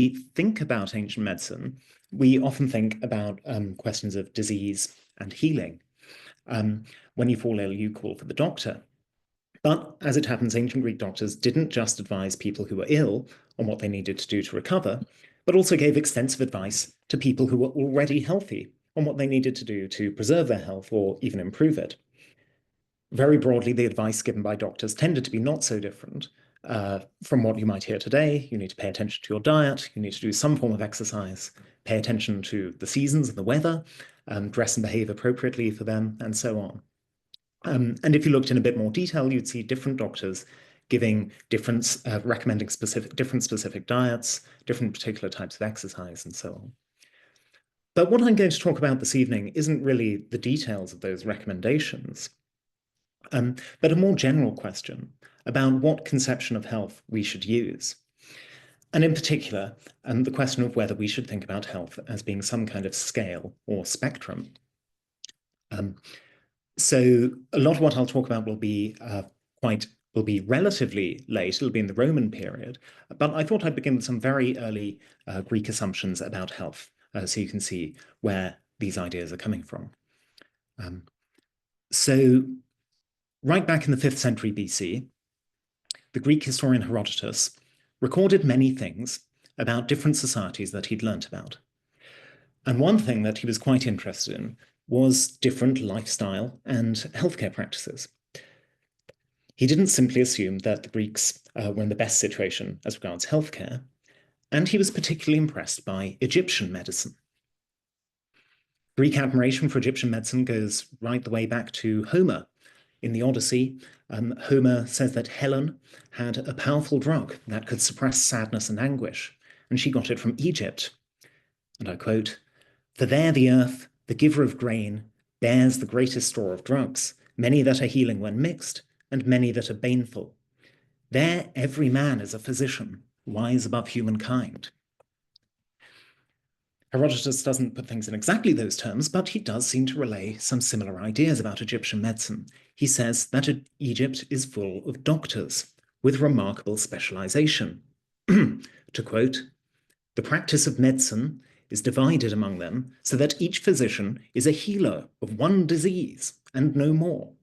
we think about ancient medicine, we often think about questions of disease and healing. When you fall ill, you call for the doctor. But as it happens, ancient Greek doctors didn't just advise people who were ill on what they needed to do to recover, but also gave extensive advice to people who were already healthy on what they needed to do to preserve their health or even improve it. Very broadly, the advice given by doctors tended to be not so different from what you might hear today. You need to pay attention to your diet, you need to do some form of exercise, pay attention to the seasons and the weather, dress and behave appropriately for them, and so on. And if you looked in a bit more detail, you'd see different doctors giving different, recommending different specific diets, different particular types of exercise, and so on. But what I'm going to talk about this evening isn't really the details of those recommendations, but a more general question about what conception of health we should use. And in particular, the question of whether we should think about health as being some kind of scale or spectrum. So a lot of what I'll talk about will be relatively late. It'll be in the Roman period. But I thought I'd begin with some very early Greek assumptions about health, so you can see where these ideas are coming from. So right back in the 5th century BC, the Greek historian Herodotus recorded many things about different societies that he'd learnt about. And one thing that he was quite interested in was different lifestyle and healthcare practices. He didn't simply assume that the Greeks were in the best situation as regards healthcare, and he was particularly impressed by Egyptian medicine. Greek admiration for Egyptian medicine goes right the way back to Homer. In the Odyssey, Homer says that Helen had a powerful drug that could suppress sadness and anguish, and she got it from Egypt. And I quote, "For there the earth, the giver of grain, bears the greatest store of drugs, many that are healing when mixed, and many that are baneful. There every man is a physician, wise above humankind." Herodotus doesn't put things in exactly those terms, but he does seem to relay some similar ideas about Egyptian medicine. He says that Egypt is full of doctors with remarkable specialization. To quote, "The practice of medicine is divided among them so that each physician is a healer of one disease and no more.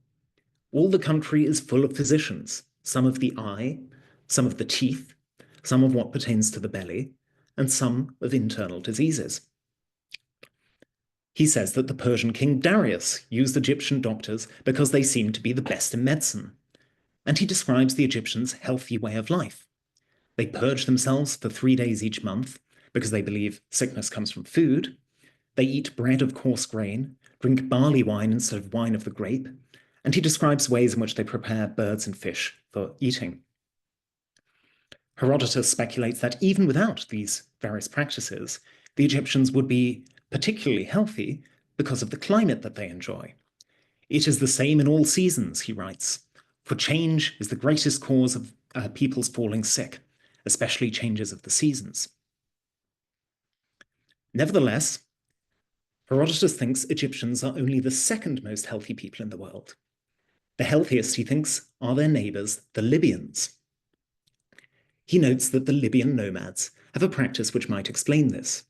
All the country is full of physicians, some of the eye, some of the teeth, some of what pertains to the belly, and some of internal diseases." He says that the Persian king Darius used Egyptian doctors because they seemed to be the best in medicine. And he describes the Egyptians' healthy way of life. They purge themselves for 3 days each month because they believe sickness comes from food. They eat bread of coarse grain, drink barley wine instead of wine of the grape, and he describes ways in which they prepare birds and fish for eating. Herodotus speculates that even without these various practices, the Egyptians would be particularly healthy because of the climate that they enjoy. "It is the same in all seasons," he writes, "for change is the greatest cause of people's falling sick, especially changes of the seasons." Nevertheless, Herodotus thinks Egyptians are only the second most healthy people in the world. The healthiest, he thinks, are their neighbors, the Libyans. He notes that the Libyan nomads have a practice which might explain this.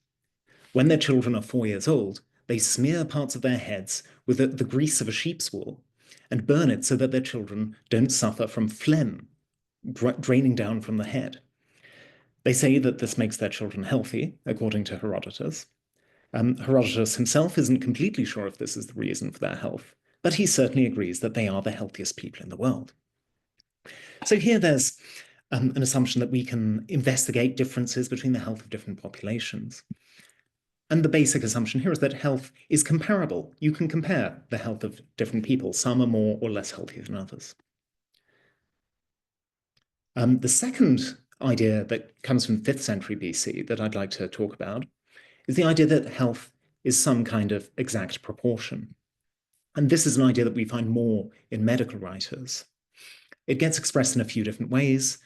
When their children are 4 years old, they smear parts of their heads with the grease of a sheep's wool and burn it so that their children don't suffer from phlegm draining down from the head. They say that this makes their children healthy, according to Herodotus. Herodotus himself isn't completely sure if this is the reason for their health, but he certainly agrees that they are the healthiest people in the world. So here there's an assumption that we can investigate differences between the health of different populations. And the basic assumption here is that health is comparable. You can compare the health of different people. Some are more or less healthy than others. The second idea that comes from 5th century BC that I'd like to talk about is the idea that health is some kind of exact proportion. And this is an idea that we find more in medical writers. It gets expressed in a few different ways.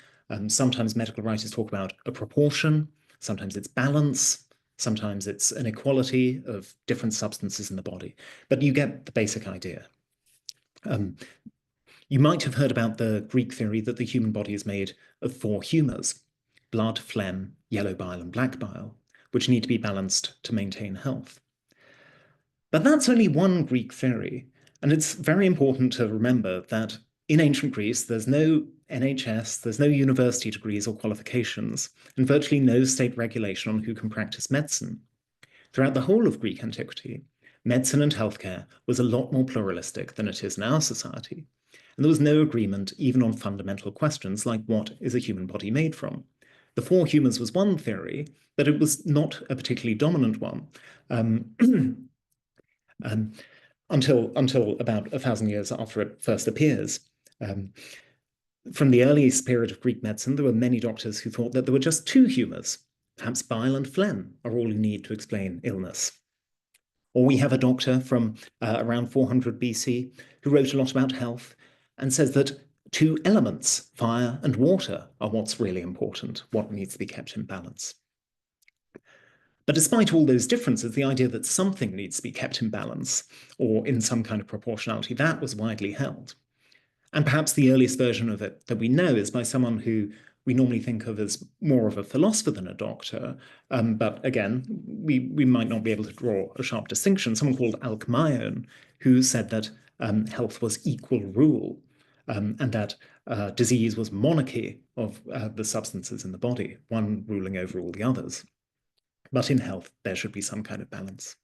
Sometimes medical writers talk about a proportion, sometimes it's balance, sometimes it's an equality of different substances in the body, but you get the basic idea. You might have heard about the Greek theory that the human body is made of 4 humors. blood, phlegm, yellow bile, and black bile, which need to be balanced to maintain health. But that's only one Greek theory, and it's very important to remember that in ancient Greece, there's no NHS, there's no university degrees or qualifications, and virtually no state regulation on who can practice medicine. Throughout the whole of Greek antiquity, medicine and healthcare was a lot more pluralistic than it is in our society. And there was no agreement even on fundamental questions like what is a human body made from. The four humors was one theory, but it was not a particularly dominant one until about 1,000 years after it first appears. From the earliest period of Greek medicine, there were many doctors who thought that there were just two humors. Perhaps bile and phlegm are all you need to explain illness. Or we have a doctor from around 400 BC who wrote a lot about health and says that two elements, fire and water, are what's really important, what needs to be kept in balance. But despite all those differences, the idea that something needs to be kept in balance or in some kind of proportionality, that was widely held. And perhaps the earliest version of it that we know is by someone who we normally think of as more of a philosopher than a doctor. But again, we might not be able to draw a sharp distinction. Someone called Alcmaeon, who said that health was equal rule and that disease was monarchy of the substances in the body, one ruling over all the others. But in health, there should be some kind of balance.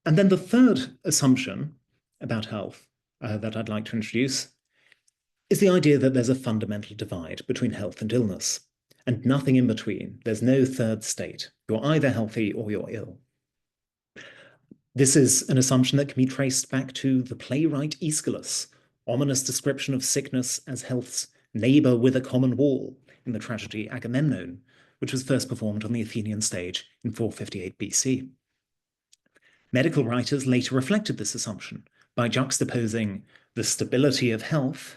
And then the third assumption about health that I'd like to introduce is the idea that there's a fundamental divide between health and illness, and nothing in between. There's no third state. You're either healthy or you're ill. This is an assumption that can be traced back to the playwright Aeschylus' ominous description of sickness as health's neighbor with a common wall in the tragedy Agamemnon, which was first performed on the Athenian stage in 458 BC. Medical writers later reflected this assumption by juxtaposing the stability of health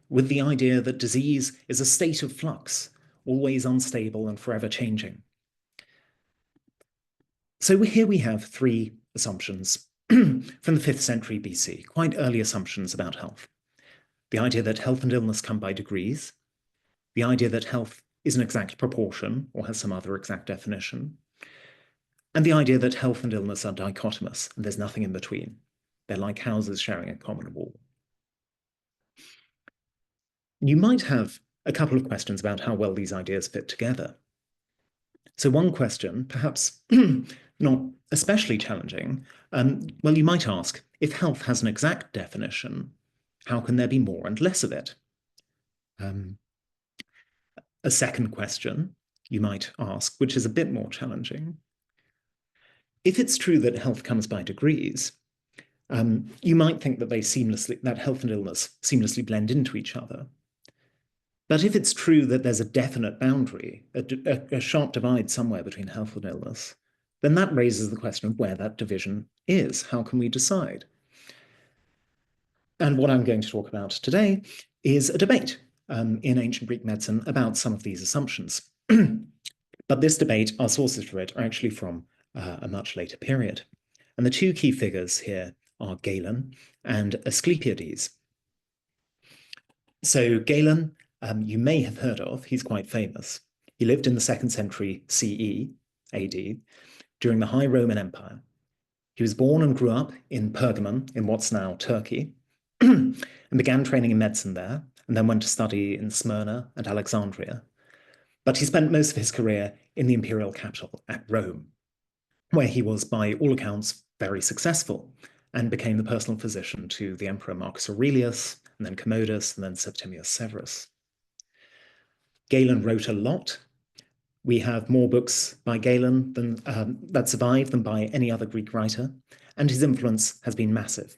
with the idea that disease is a state of flux, always unstable and forever changing. So here we have three assumptions from the 5th century BC, quite early assumptions about health. The idea that health and illness come by degrees, the idea that health is an exact proportion or has some other exact definition, and the idea that health and illness are dichotomous and there's nothing in between. They're like houses sharing a common wall. You might have a couple of questions about how well these ideas fit together. So one question, perhaps not especially challenging, well, you might ask, if health has an exact definition, how can there be more and less of it? A second question you might ask, which is a bit more challenging, if it's true that health comes by degrees, you might think that that health and illness seamlessly blend into each other. But if it's true that there's a definite boundary, a sharp divide somewhere between health and illness, then that raises the question of where that division is. How can we decide? And what I'm going to talk about today is a debate in ancient Greek medicine about some of these assumptions. But this debate, our sources for it, are actually from a much later period. And the two key figures here are Galen and Asclepiades. So Galen, you may have heard of, he's quite famous. He lived in the 2nd century CE, AD, during the High Roman Empire. He was born and grew up in Pergamon, in what's now Turkey, and began training in medicine there, and then went to study in Smyrna and Alexandria. But he spent most of his career in the imperial capital at Rome, where he was, by all accounts, very successful, and became the personal physician to the Emperor Marcus Aurelius, and then Commodus, and then Septimius Severus. Galen wrote a lot. We have more books by Galen that survive than by any other Greek writer, and his influence has been massive.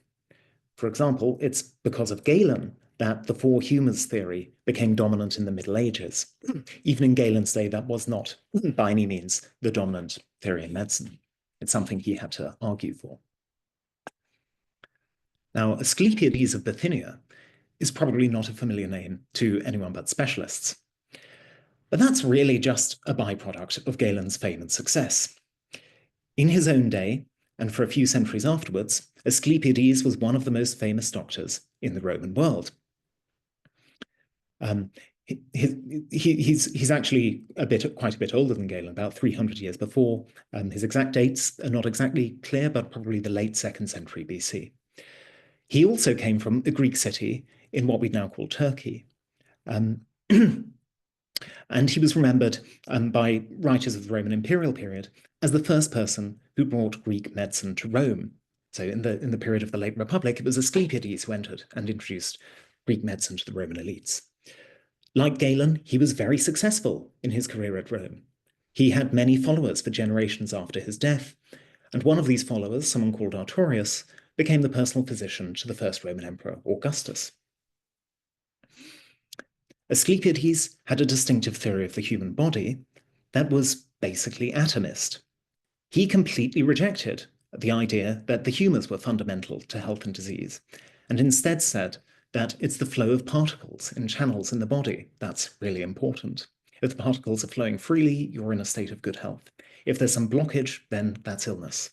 For example, it's because of Galen that the four humors theory became dominant in the Middle Ages. Even in Galen's day, that was not by any means the dominant theory in medicine. It's something he had to argue for. Now, Asclepiades of Bithynia is probably not a familiar name to anyone but specialists. But that's really just a byproduct of Galen's fame and success. In his own day, and for a few centuries afterwards, Asclepiades was one of the most famous doctors in the Roman world. He's actually quite a bit older than Galen, about 300 years before. His exact dates are not exactly clear, but probably the late 2nd century BC. He also came from a Greek city in what we'd now call Turkey. Um, and he was remembered by writers of the Roman imperial period as the first person who brought Greek medicine to Rome. So in the period of the late Republic, it was Asclepiades who entered and introduced Greek medicine to the Roman elites. Like Galen, he was very successful in his career at Rome. He had many followers for generations after his death, and one of these followers, someone called Artorius, became the personal physician to the first Roman emperor, Augustus. Asclepiades had a distinctive theory of the human body that was basically atomist. He completely rejected the idea that the humors were fundamental to health and disease, and instead said that it's the flow of particles in channels in the body that's really important. If the particles are flowing freely, you're in a state of good health. If there's some blockage, then that's illness.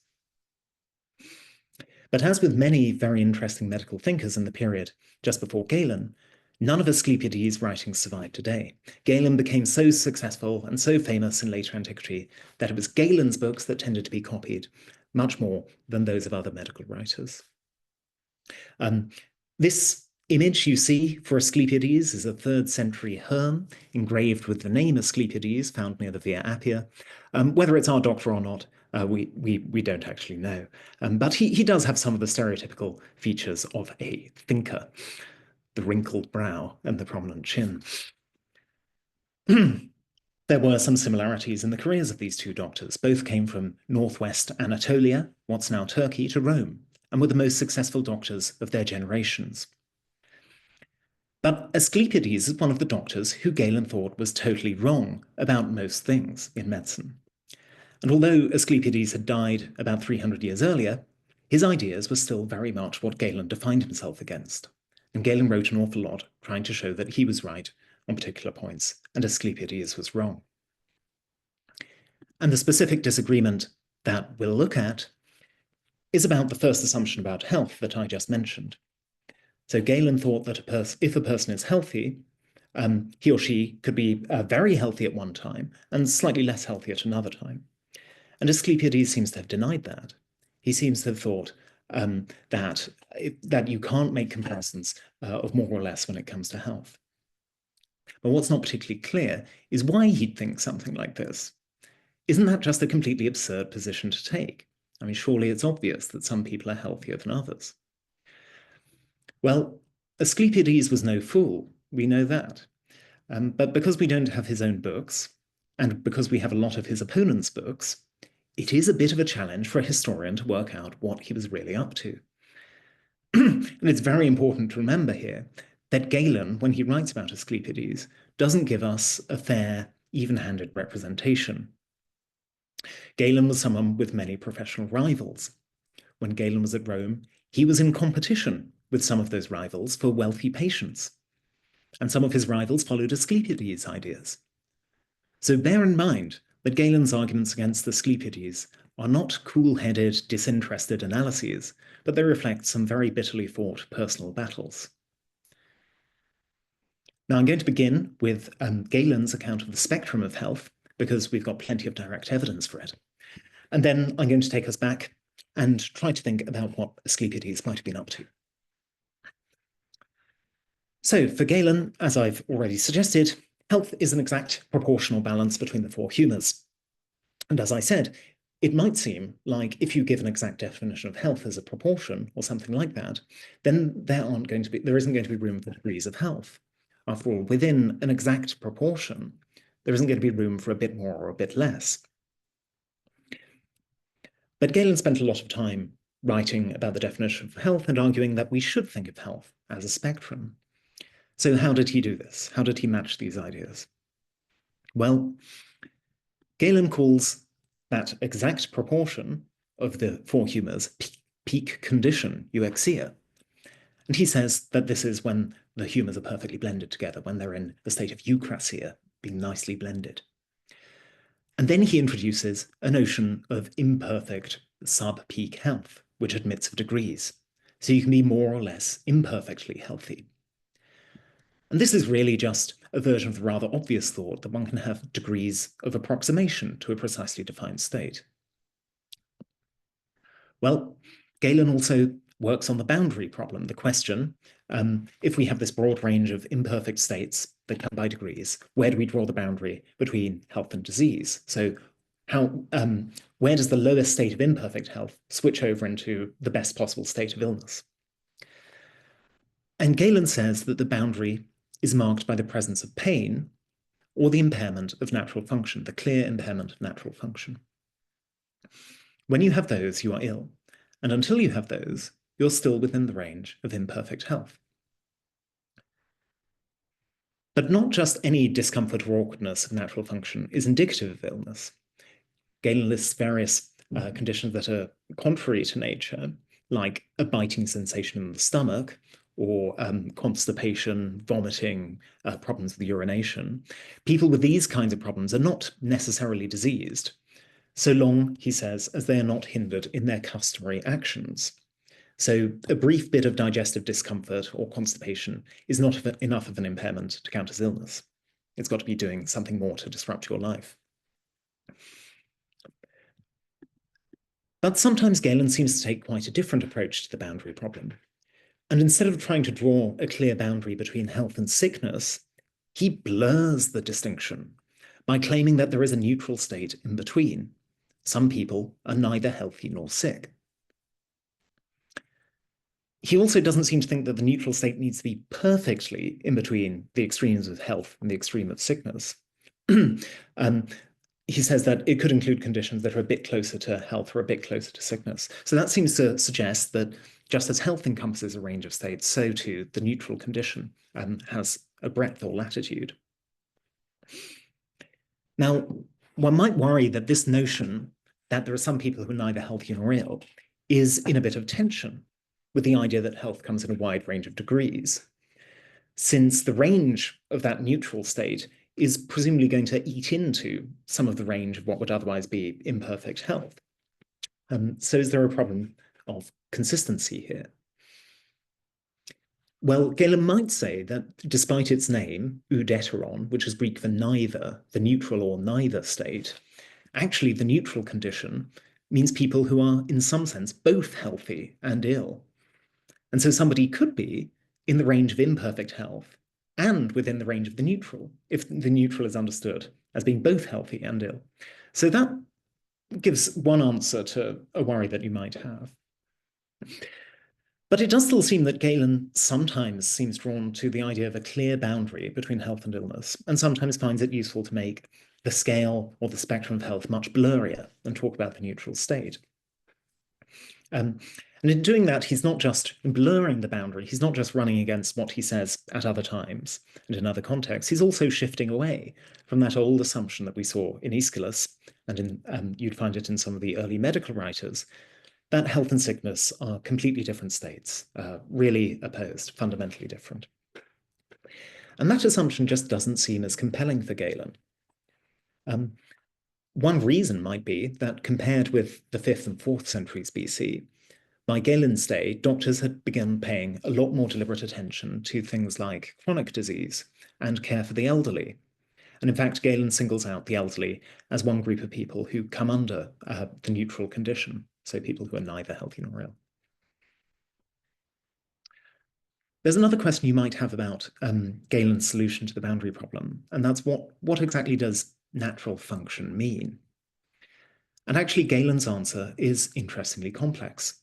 But as with many very interesting medical thinkers in the period just before Galen, none of Asclepiades' writings survive today. Galen became so successful and so famous in later antiquity that it was Galen's books that tended to be copied much more than those of other medical writers. This image you see for Asclepiades is a 3rd century herm engraved with the name Asclepiades found near the Via Appia. Whether it's our doctor or not, we don't actually know. But he does have some of the stereotypical features of a thinker, the wrinkled brow and the prominent chin. There were some similarities in the careers of these two doctors. Both came from northwest Anatolia, what's now Turkey, to Rome, and were the most successful doctors of their generations. But Asclepiades is one of the doctors who Galen thought was totally wrong about most things in medicine. And although Asclepiades had died about 300 years earlier, his ideas were still very much what Galen defined himself against. And Galen wrote an awful lot trying to show that he was right on particular points and Asclepiades was wrong. And the specific disagreement that we'll look at is about the first assumption about health that I just mentioned. So Galen thought that if a person is healthy, he or she could be very healthy at one time and slightly less healthy at another time. And Asclepiades seems to have denied that. He seems to have thought that you can't make comparisons of more or less when it comes to health. But what's not particularly clear is why he'd think something like this. Isn't that just a completely absurd position to take? I mean, surely it's obvious that some people are healthier than others. Well, Asclepiades was no fool. We know that. But because we don't have his own books, and because we have a lot of his opponents' books, it is a bit of a challenge for a historian to work out what he was really up to. And it's very important to remember here that Galen, when he writes about Asclepiades, doesn't give us a fair, even-handed representation. Galen was someone with many professional rivals. When Galen was at Rome, he was in competition with some of those rivals for wealthy patients. And some of his rivals followed Asclepiades' ideas. So bear in mind that Galen's arguments against Asclepiades are not cool-headed, disinterested analyses, but they reflect some very bitterly fought personal battles. Now I'm going to begin with Galen's account of the spectrum of health, because we've got plenty of direct evidence for it. And then I'm going to take us back and try to think about what Asclepiades might have been up to. So for Galen, as I've already suggested, health is an exact proportional balance between the 4 humors. And as I said, it might seem like if you give an exact definition of health as a proportion or something like that, then there isn't going to be room for degrees of health. After all, within an exact proportion, there isn't going to be room for a bit more or a bit less. But Galen spent a lot of time writing about the definition of health and arguing that we should think of health as a spectrum. So how did he do this? How did he match these ideas? Well, Galen calls that exact proportion of the 4 humors peak condition, euxia. And he says that this is when the humors are perfectly blended together, when they're in a state of eucrasia, being nicely blended. And then he introduces a notion of imperfect sub-peak health, which admits of degrees. So you can be more or less imperfectly healthy. And this is really just a version of the rather obvious thought that one can have degrees of approximation to a precisely defined state. Well, Galen also works on the boundary problem, the question, if we have this broad range of imperfect states that come by degrees, where do we draw the boundary between health and disease? So where does the lowest state of imperfect health switch over into the best possible state of illness? And Galen says that the boundary is marked by the presence of pain or the impairment of natural function, the clear impairment of natural function. When you have those, you are ill. And until you have those, you're still within the range of imperfect health. But not just any discomfort or awkwardness of natural function is indicative of illness. Galen lists various conditions that are contrary to nature, like a biting sensation in the stomach, or constipation, vomiting, problems with urination. People with these kinds of problems are not necessarily diseased, so long, he says, as they are not hindered in their customary actions. So a brief bit of digestive discomfort or constipation is not enough of an impairment to count as illness. It's got to be doing something more to disrupt your life. But sometimes Galen seems to take quite a different approach to the boundary problem. And instead of trying to draw a clear boundary between health and sickness, he blurs the distinction by claiming that there is a neutral state in between. Some people are neither healthy nor sick. He also doesn't seem to think that the neutral state needs to be perfectly in between the extremes of health and the extreme of sickness. He says that it could include conditions that are a bit closer to health or a bit closer to sickness. So that seems to suggest that just as health encompasses a range of states, so too the neutral condition has a breadth or latitude. Now, one might worry that this notion that there are some people who are neither healthy nor ill is in a bit of tension with the idea that health comes in a wide range of degrees, since the range of that neutral state is presumably going to eat into some of the range of what would otherwise be imperfect health. So is there a problem of consistency here? Well, Galen might say that despite its name, ουδέτερον, which is Greek for neither, the neutral or neither state, actually the neutral condition means people who are, in some sense, both healthy and ill. And so somebody could be in the range of imperfect health and within the range of the neutral, if the neutral is understood as being both healthy and ill. So that gives one answer to a worry that you might have. But it does still seem that Galen sometimes seems drawn to the idea of a clear boundary between health and illness, and sometimes finds it useful to make the scale or the spectrum of health much blurrier and talk about the neutral state. And in doing that, he's not just blurring the boundary, he's not just running against what he says at other times and in other contexts, he's also shifting away from that old assumption that we saw in Aeschylus, and you'd find it in some of the early medical writers, that health and sickness are completely different states, really opposed, fundamentally different. And that assumption just doesn't seem as compelling for Galen. One reason might be that compared with the 5th and 4th centuries BC, by Galen's day, doctors had begun paying a lot more deliberate attention to things like chronic disease and care for the elderly. And in fact, Galen singles out the elderly as one group of people who come under the neutral condition, so people who are neither healthy nor ill. There's another question you might have about Galen's solution to the boundary problem, and that's what exactly does natural function mean? And actually, Galen's answer is interestingly complex.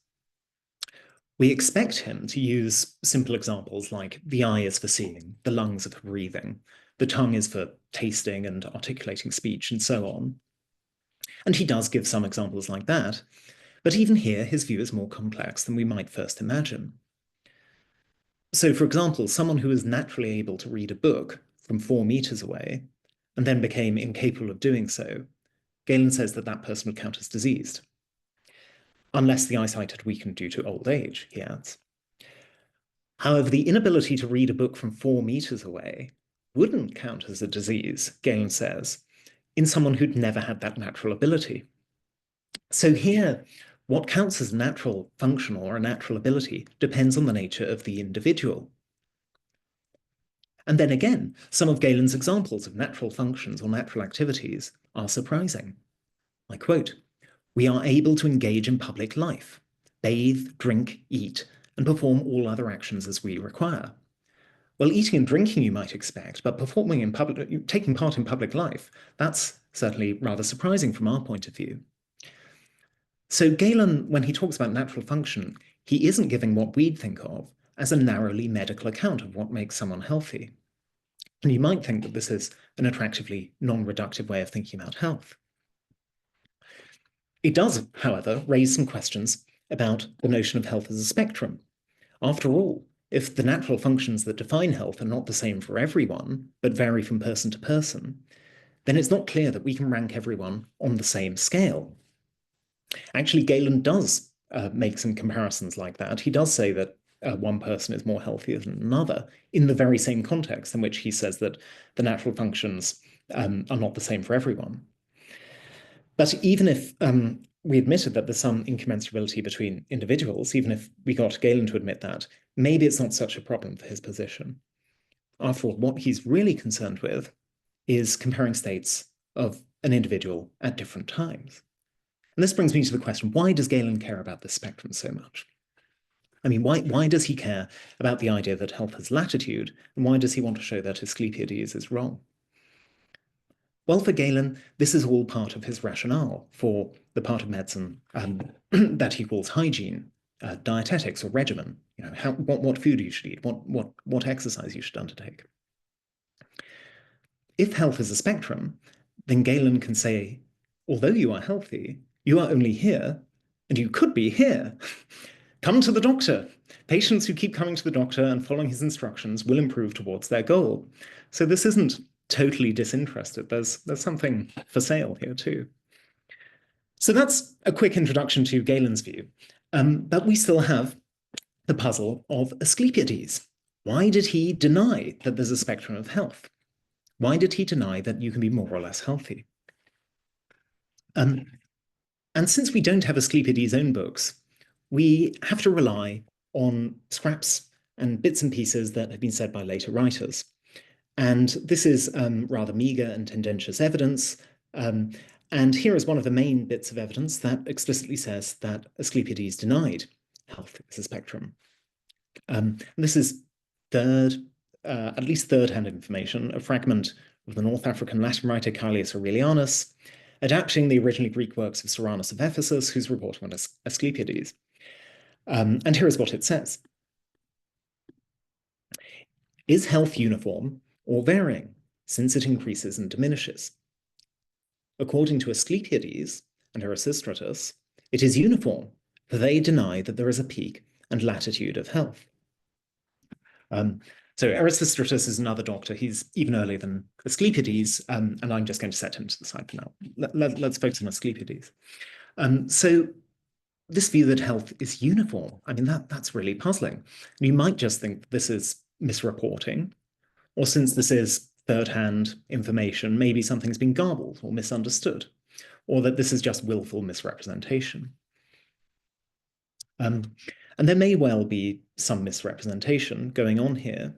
We expect him to use simple examples like the eye is for seeing, the lungs are for breathing, the tongue is for tasting and articulating speech, and so on. And he does give some examples like that, but even here, his view is more complex than we might first imagine. So, for example, someone who is naturally able to read a book from 4 meters away and then became incapable of doing so, Galen says that that person would count as diseased. Unless the eyesight had weakened due to old age, he adds. However, the inability to read a book from 4 meters away wouldn't count as a disease, Galen says, in someone who'd never had that natural ability. So here, what counts as natural function or a natural ability depends on the nature of the individual. And then again, some of Galen's examples of natural functions or natural activities are surprising. I quote, "We are able to engage in public life, bathe, drink, eat, and perform all other actions as we require." Well, eating and drinking you might expect, but taking part in public life, that's certainly rather surprising from our point of view. So Galen, when he talks about natural function, he isn't giving what we'd think of as a narrowly medical account of what makes someone healthy. And you might think that this is an attractively non-reductive way of thinking about health. It does, however, raise some questions about the notion of health as a spectrum. After all, if the natural functions that define health are not the same for everyone, but vary from person to person, then it's not clear that we can rank everyone on the same scale. Actually, Galen does make some comparisons like that. He does say that one person is more healthy than another in the very same context in which he says that the natural functions are not the same for everyone. But even if we admitted that there's some incommensurability between individuals, even if we got Galen to admit that, maybe it's not such a problem for his position. After all, what he's really concerned with is comparing states of an individual at different times. And this brings me to the question, why does Galen care about this spectrum so much? I mean, why does he care about the idea that health has latitude, and why does he want to show that Asclepiades is wrong? Well, for Galen, this is all part of his rationale for the part of medicine that he calls hygiene, dietetics or regimen. You know, what food you should eat, what exercise you should undertake. If health is a spectrum, then Galen can say, although you are healthy, you are only here, and you could be here. Come to the doctor. Patients who keep coming to the doctor and following his instructions will improve towards their goal. So this isn't totally disinterested. There's something for sale here too. So that's a quick introduction to Galen's view. But we still have the puzzle of Asclepiades. Why did he deny that there's a spectrum of health? Why did he deny that you can be more or less healthy? And since we don't have Asclepiades' own books, we have to rely on scraps and bits and pieces that have been said by later writers. And this is rather meager and tendentious evidence. And here is one of the main bits of evidence that explicitly says that Asclepiades denied health as a spectrum. This is at least third-hand information, a fragment of the North African Latin writer Caelius Aurelianus, adapting the originally Greek works of Soranus of Ephesus, who's reporting on Asclepiades. And here is what it says. Is health uniform or varying, since it increases and diminishes? According to Asclepiades and Herodotus, it is uniform, for they deny that there is a peak and latitude of health. So Herodotus is another doctor. He's even earlier than Asclepiades, and I'm just going to set him to the side for now. Let's focus on Asclepiades. So this view that health is uniform, I mean, that's really puzzling. You might just think this is misreporting, or since this is third-hand information, maybe something's been garbled or misunderstood, or that this is just willful misrepresentation. And there may well be some misrepresentation going on here,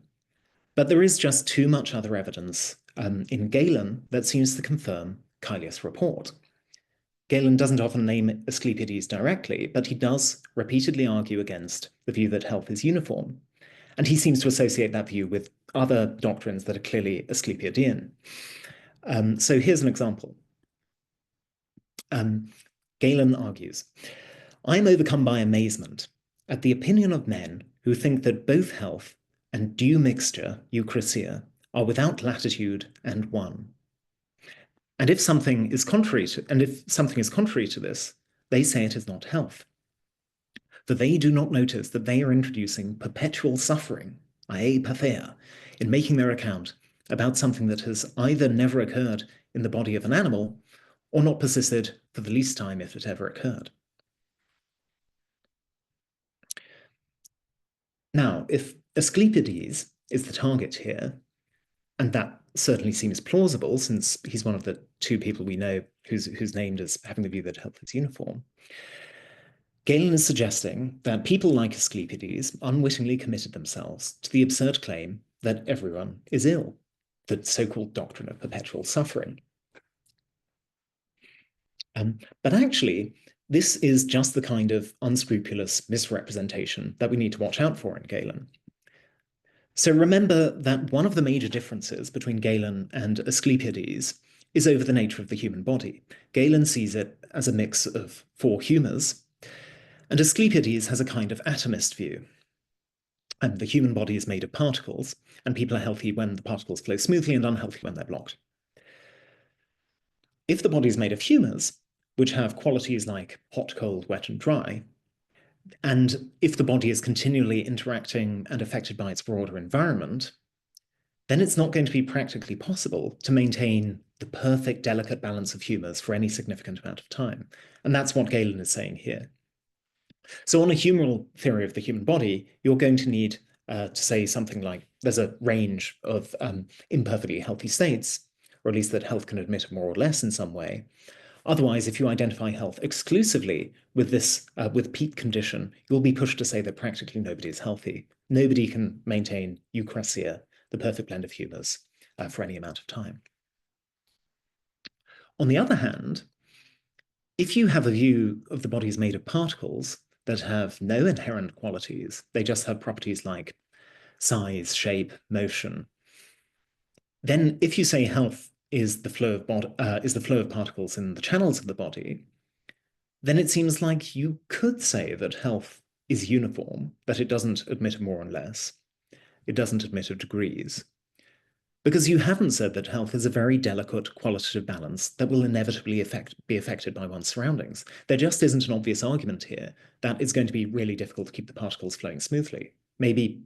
but there is just too much other evidence in Galen that seems to confirm Caelius' report. Galen doesn't often name Asclepiades directly, but he does repeatedly argue against the view that health is uniform. And he seems to associate that view with other doctrines that are clearly Asclepiadean. So here's an example. Galen argues, I am overcome by amazement at the opinion of men who think that both health and due mixture, euchrosia, are without latitude and one. And if something is contrary to this, they say it is not health. For they do not notice that they are introducing perpetual suffering, ae patheia, in making their account about something that has either never occurred in the body of an animal or not persisted for the least time if it ever occurred. Now, if Asclepiades is the target here, and that certainly seems plausible since he's one of the two people we know who's named as having the view that health is uniform, Galen is suggesting that people like Asclepiades unwittingly committed themselves to the absurd claim that everyone is ill, the so-called doctrine of perpetual suffering. But actually, this is just the kind of unscrupulous misrepresentation that we need to watch out for in Galen. So remember that one of the major differences between Galen and Asclepiades is over the nature of the human body. Galen sees it as a mix of four humors, and Asclepiades has a kind of atomist view. And the human body is made of particles, and people are healthy when the particles flow smoothly and unhealthy when they're blocked. If the body is made of humors, which have qualities like hot, cold, wet, and dry, and if the body is continually interacting and affected by its broader environment, then it's not going to be practically possible to maintain the perfect, delicate balance of humors for any significant amount of time. And that's what Galen is saying here. So on a humoral theory of the human body, you're going to need to say something like there's a range of imperfectly healthy states, or at least that health can admit more or less in some way. Otherwise, if you identify health exclusively with this with peak condition, you'll be pushed to say that practically nobody is healthy. Nobody can maintain eucrasia, the perfect blend of humors, for any amount of time. On the other hand, if you have a view of the body as made of particles that have no inherent qualities, they just have properties like size, shape, motion, then if you say health is the flow of particles in the channels of the body, then it seems like you could say that health is uniform, that it doesn't admit of more and less. It doesn't admit of degrees. Because you haven't said that health is a very delicate qualitative balance that will inevitably be affected by one's surroundings. There just isn't an obvious argument here that it's going to be really difficult to keep the particles flowing smoothly. Maybe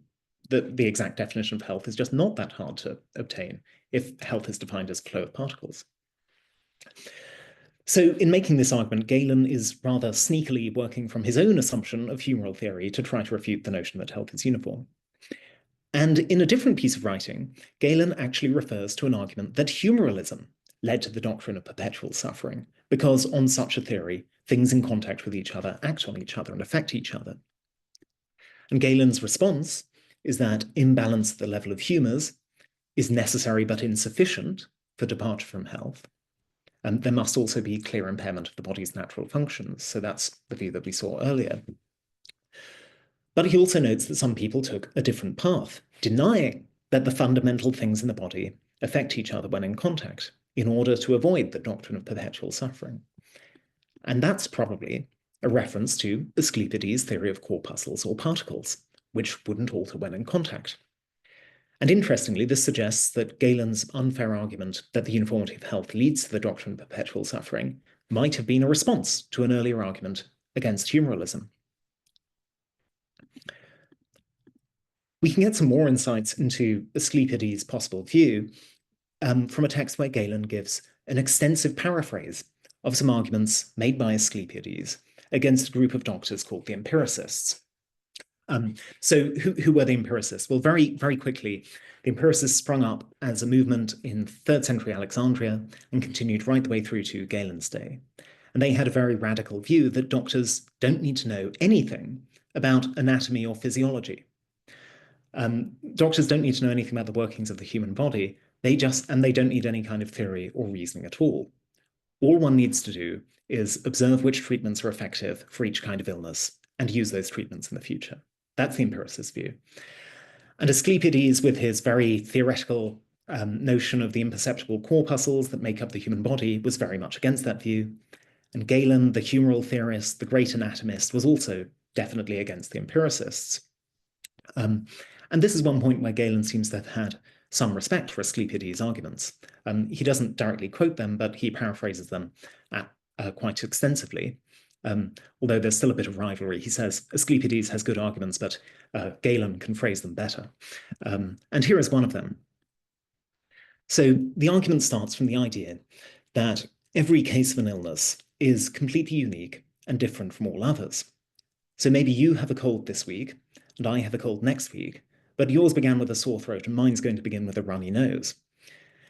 the exact definition of health is just not that hard to obtain if health is defined as flow of particles. So in making this argument, Galen is rather sneakily working from his own assumption of humoral theory to try to refute the notion that health is uniform. And in a different piece of writing, Galen actually refers to an argument that humoralism led to the doctrine of perpetual suffering, because on such a theory, things in contact with each other act on each other and affect each other. And Galen's response is that imbalance at the level of humors is necessary but insufficient for departure from health. And there must also be clear impairment of the body's natural functions. So that's the view that we saw earlier. But he also notes that some people took a different path, denying that the fundamental things in the body affect each other when in contact, in order to avoid the doctrine of perpetual suffering. And that's probably a reference to Asclepiades' theory of corpuscles or particles, which wouldn't alter when in contact. And interestingly, this suggests that Galen's unfair argument that the uniformity of health leads to the doctrine of perpetual suffering might have been a response to an earlier argument against humoralism. We can get some more insights into Asclepiades' possible view from a text where Galen gives an extensive paraphrase of some arguments made by Asclepiades against a group of doctors called the empiricists. So who were the empiricists? Well, very, very quickly, the empiricists sprung up as a movement in 3rd century Alexandria and continued right the way through to Galen's day. And they had a very radical view that doctors don't need to know anything about anatomy or physiology. Doctors don't need to know anything about the workings of the human body. They don't need any kind of theory or reasoning at all. All one needs to do is observe which treatments are effective for each kind of illness and use those treatments in the future. That's the empiricist view. And Asclepiades, with his very theoretical notion of the imperceptible corpuscles that make up the human body, was very much against that view. And Galen, the humoral theorist, the great anatomist, was also definitely against the empiricists. And this is one point where Galen seems to have had some respect for Asclepiades' arguments. He doesn't directly quote them, but he paraphrases them quite extensively. Although there's still a bit of rivalry. He says Asclepiades has good arguments, but Galen can phrase them better. And here is one of them. So the argument starts from the idea that every case of an illness is completely unique and different from all others. So maybe you have a cold this week, and I have a cold next week, but yours began with a sore throat and mine's going to begin with a runny nose.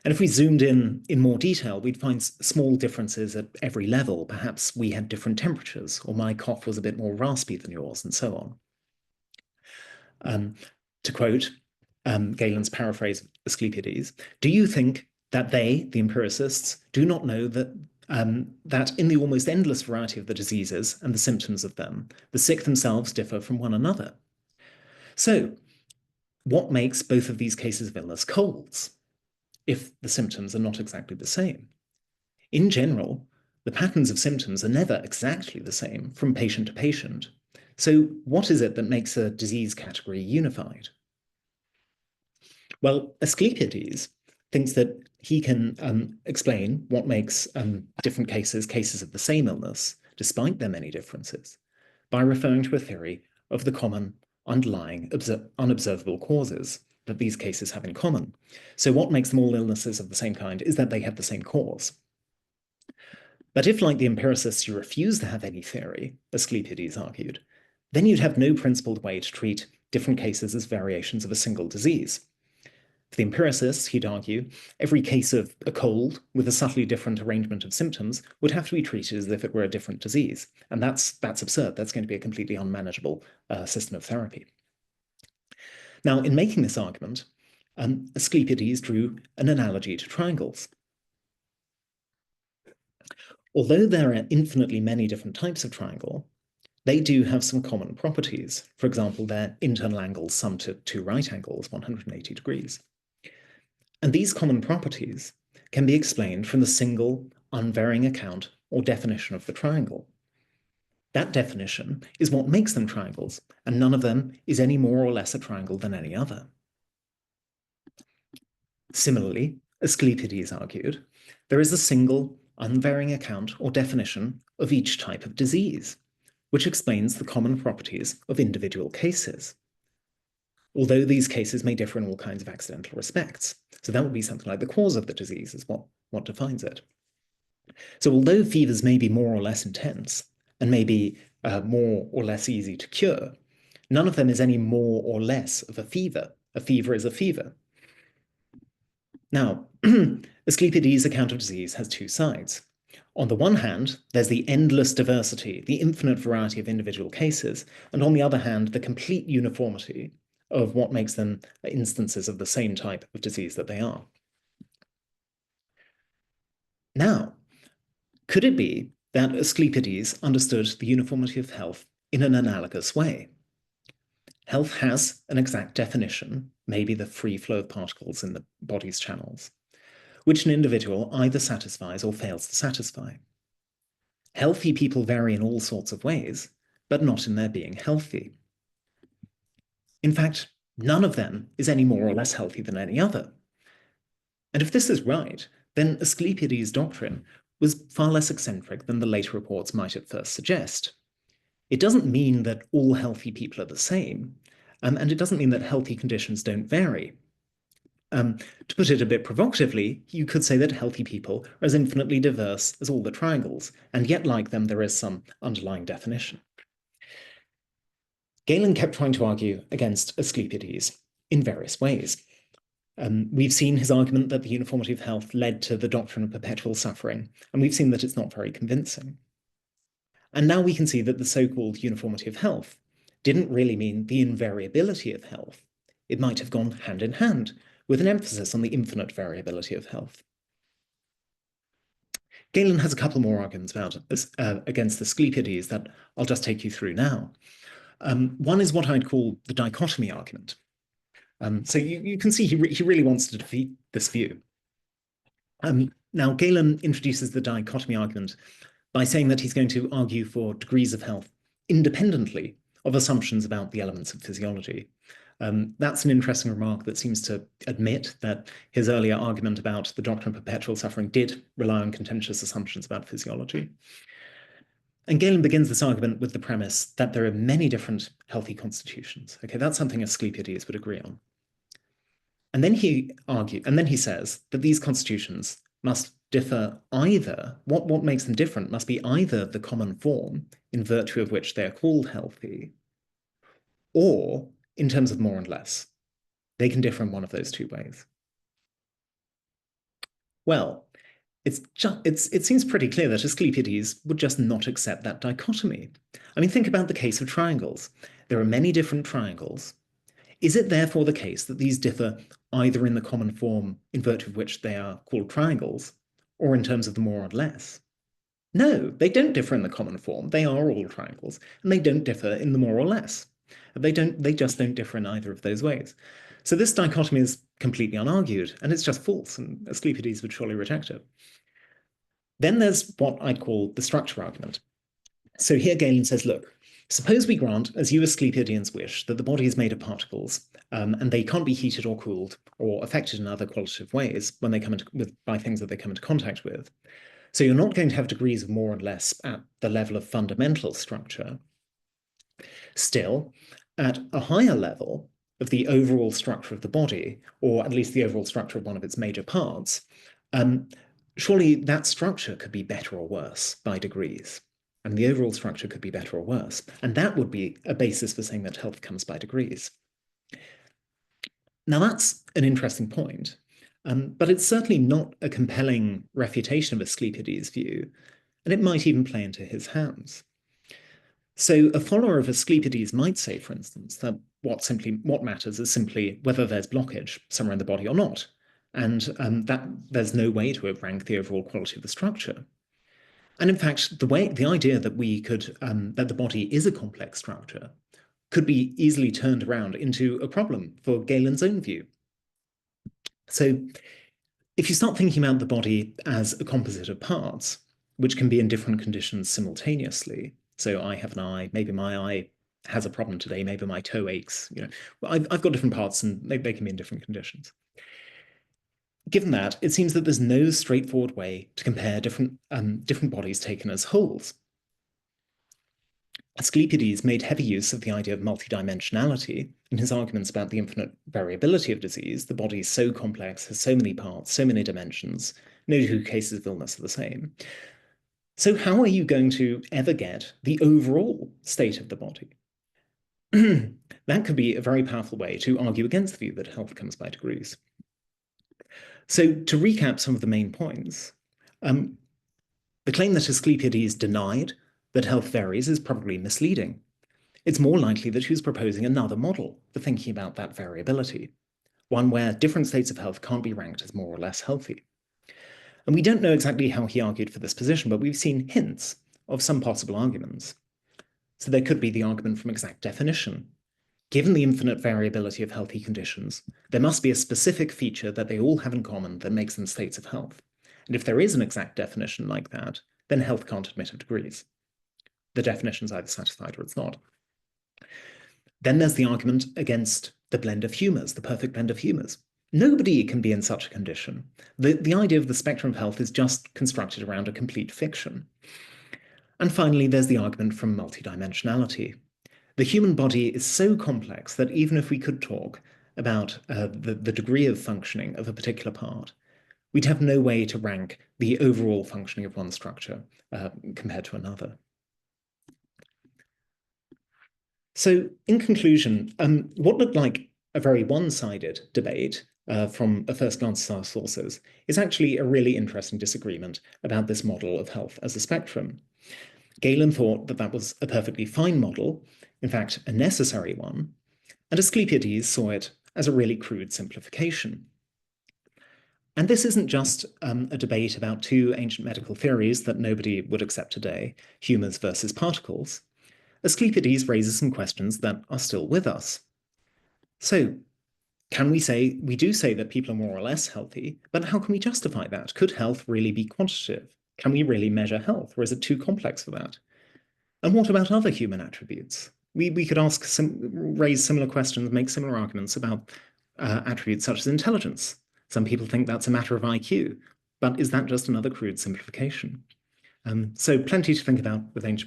And if we zoomed in more detail, we'd find small differences at every level. Perhaps we had different temperatures, or my cough was a bit more raspy than yours, and so on. To quote, Galen's paraphrase of Asclepiades, do you think that they, the empiricists, do not know that that in the almost endless variety of the diseases and the symptoms of them, the sick themselves differ from one another? So, what makes both of these cases of illness colds, if the symptoms are not exactly the same? In general, the patterns of symptoms are never exactly the same from patient to patient. So, what is it that makes a disease category unified? Well, Asclepiades thinks that he can explain what makes different cases of the same illness, despite their many differences, by referring to a theory of the common underlying unobservable causes that these cases have in common. So what makes them all illnesses of the same kind is that they have the same cause. But if, like the empiricists, you refuse to have any theory, Asclepiades argued, then you'd have no principled way to treat different cases as variations of a single disease. For the empiricists, he'd argue, every case of a cold with a subtly different arrangement of symptoms would have to be treated as if it were a different disease. And that's absurd. That's going to be a completely unmanageable system of therapy. Now, in making this argument, Asclepiades drew an analogy to triangles. Although there are infinitely many different types of triangle, they do have some common properties. For example, their internal angles sum to two right angles, 180 degrees. And these common properties can be explained from the single, unvarying account or definition of the triangle. That definition is what makes them triangles, and none of them is any more or less a triangle than any other. Similarly, Asclepiades argued, there is a single, unvarying account or definition of each type of disease, which explains the common properties of individual cases, although these cases may differ in all kinds of accidental respects. So that would be something like the cause of the disease is what defines it. So although fevers may be more or less intense and may be more or less easy to cure, none of them is any more or less of a fever. A fever is a fever. Now, Asclepiades' account of disease has two sides. On the one hand, there's the endless diversity, the infinite variety of individual cases, and on the other hand, the complete uniformity of what makes them instances of the same type of disease that they are. Now, could it be that Asclepiades understood the uniformity of health in an analogous way? Health has an exact definition, maybe the free flow of particles in the body's channels, which an individual either satisfies or fails to satisfy. Healthy people vary in all sorts of ways, but not in their being healthy. In fact, none of them is any more or less healthy than any other. And if this is right, then Asclepiades' doctrine was far less eccentric than the later reports might at first suggest. It doesn't mean that all healthy people are the same, and it doesn't mean that healthy conditions don't vary. To put it a bit provocatively, you could say that healthy people are as infinitely diverse as all the triangles, and yet like them there is some underlying definition. Galen kept trying to argue against Asclepiades in various ways. We've seen his argument that the uniformity of health led to the doctrine of perpetual suffering, and we've seen that it's not very convincing. And now we can see that the so-called uniformity of health didn't really mean the invariability of health. It might have gone hand in hand with an emphasis on the infinite variability of health. Galen has a couple more arguments against Asclepiades that I'll just take you through now. One is what I'd call the dichotomy argument. So you can see he really wants to defeat this view. Now, Galen introduces the dichotomy argument by saying that he's going to argue for degrees of health independently of assumptions about the elements of physiology. That's an interesting remark that seems to admit that his earlier argument about the doctrine of perpetual suffering did rely on contentious assumptions about physiology. And Galen begins this argument with the premise that there are many different healthy constitutions. Okay, that's something Asclepiades would agree on. And then he says that these constitutions must differ either, what makes them different must be either the common form in virtue of which they are called healthy, or in terms of more and less. They can differ in one of those two ways. Well, it seems pretty clear that Asclepiades would just not accept that dichotomy. I mean, think about the case of triangles. There are many different triangles. Is it therefore the case that these differ either in the common form in virtue of which they are called triangles, or in terms of the more or less? No, they don't differ in the common form. They are all triangles, and they don't differ in the more or less. They just don't differ in either of those ways. So this dichotomy is completely unargued, and it's just false, and Asclepiades would surely reject it. Then there's what I'd call the structure argument. So here Galen says, look, suppose we grant, as you Asclepiadians wish, that the body is made of particles, and they can't be heated or cooled or affected in other qualitative ways when they come by things that they come into contact with. So you're not going to have degrees of more or less at the level of fundamental structure. Still, at a higher level of the overall structure of the body, or at least the overall structure of one of its major parts, surely that structure could be better or worse by degrees. And the overall structure could be better or worse. And that would be a basis for saying that health comes by degrees. Now, that's an interesting point, but it's certainly not a compelling refutation of Asclepiades' view, and it might even play into his hands. So a follower of Asclepiades might say, for instance, that what matters is simply whether there's blockage somewhere in the body or not, and that there's no way to rank the overall quality of the structure. And in fact, the idea that that the body is a complex structure could be easily turned around into a problem for Galen's own view. So if you start thinking about the body as a composite of parts, which can be in different conditions simultaneously, so I have an eye, maybe my eye has a problem today, maybe my toe aches, I've got different parts and they can be in different conditions. Given that, it seems that there's no straightforward way to compare different bodies taken as wholes. Asclepiades made heavy use of the idea of multidimensionality in his arguments about the infinite variability of disease. The body is so complex, has so many parts, so many dimensions, no two cases of illness are the same. So how are you going to ever get the overall state of the body? That could be a very powerful way to argue against the view that health comes by degrees. So to recap some of the main points, the claim that Asclepiades denied that health varies is probably misleading. It's more likely that he was proposing another model for thinking about that variability, one where different states of health can't be ranked as more or less healthy. And we don't know exactly how he argued for this position, but we've seen hints of some possible arguments. So there could be the argument from exact definition. Given the infinite variability of healthy conditions, there must be a specific feature that they all have in common that makes them states of health. And if there is an exact definition like that, then health can't admit of degrees. The definition's either satisfied or it's not. Then there's the argument against the blend of humors, the perfect blend of humors. Nobody can be in such a condition. The idea of the spectrum of health is just constructed around a complete fiction. And finally, there's the argument from multidimensionality. The human body is so complex that even if we could talk about the degree of functioning of a particular part, we'd have no way to rank the overall functioning of one structure compared to another. So in conclusion, what looked like a very one-sided debate from a first glance at our sources is actually a really interesting disagreement about this model of health as a spectrum. Galen thought that that was a perfectly fine model, in fact, a necessary one, and Asclepiades saw it as a really crude simplification. And this isn't just a debate about two ancient medical theories that nobody would accept today, humors versus particles. Asclepiades raises some questions that are still with us. So, we do say that people are more or less healthy, but how can we justify that? Could health really be quantitative? Can we really measure health, or is it too complex for that? And what about other human attributes? We could raise similar questions, make similar arguments about attributes such as intelligence. Some people think that's a matter of IQ, but is that just another crude simplification? So plenty to think about with ancient